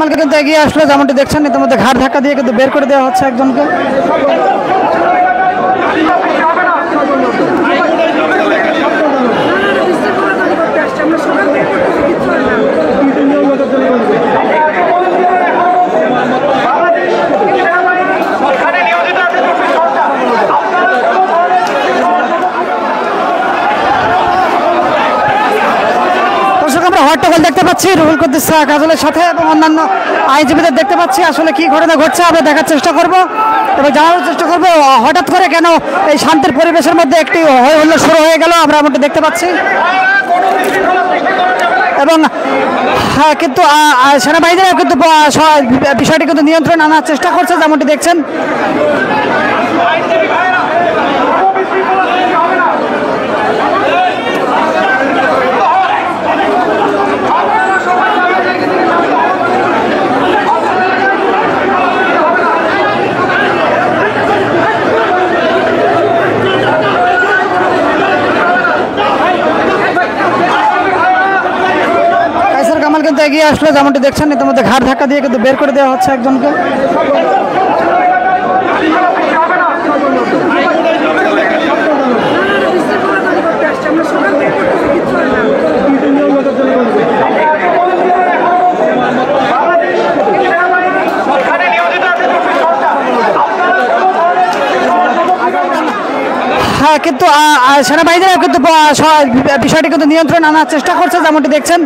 কামালকে কিন্তু এগিয়ে আসলো, যেমনটি দেখছেন ইতিমধ্যে ঘাড় ধাক্কা দিয়ে কিন্তু বের করে দেওয়া হচ্ছে একজনকে। আমরা হট্টগোল দেখতে পাচ্ছি রুহুল কুদ্দুস কাজলের সাথে এবং অন্যান্য আইনজীবীদের দেখতে পাচ্ছি। আসলে কি ঘটনা ঘটছে আমরা দেখার চেষ্টা করব এবং জানার চেষ্টা করব হঠাৎ করে কেন এই শান্তির পরিবেশের মধ্যে একটি হই হুল্লোড় শুরু হয়ে গেল আমরা এমনটি দেখতে পাচ্ছি। এবং হ্যাঁ, কিন্তু সেনাবাহিনীরাও কিন্তু বিষয়টি কিন্তু নিয়ন্ত্রণে আনার চেষ্টা করছে, যেমনটি দেখছেন। কামাল কিন্তু এগিয়ে আসলো, যেমনটি দেখছেন ইতিমধ্যে ঘাড় ধাক্কা দিয়ে কিন্তু বের করে দেওয়া হচ্ছে একজনকে। হ্যাঁ, কিন্তু সেনাবাহিনীরাও কিন্তু বিষয়টি কিন্তু নিয়ন্ত্রণে আনার চেষ্টা করছে, যেমনটি দেখছেন।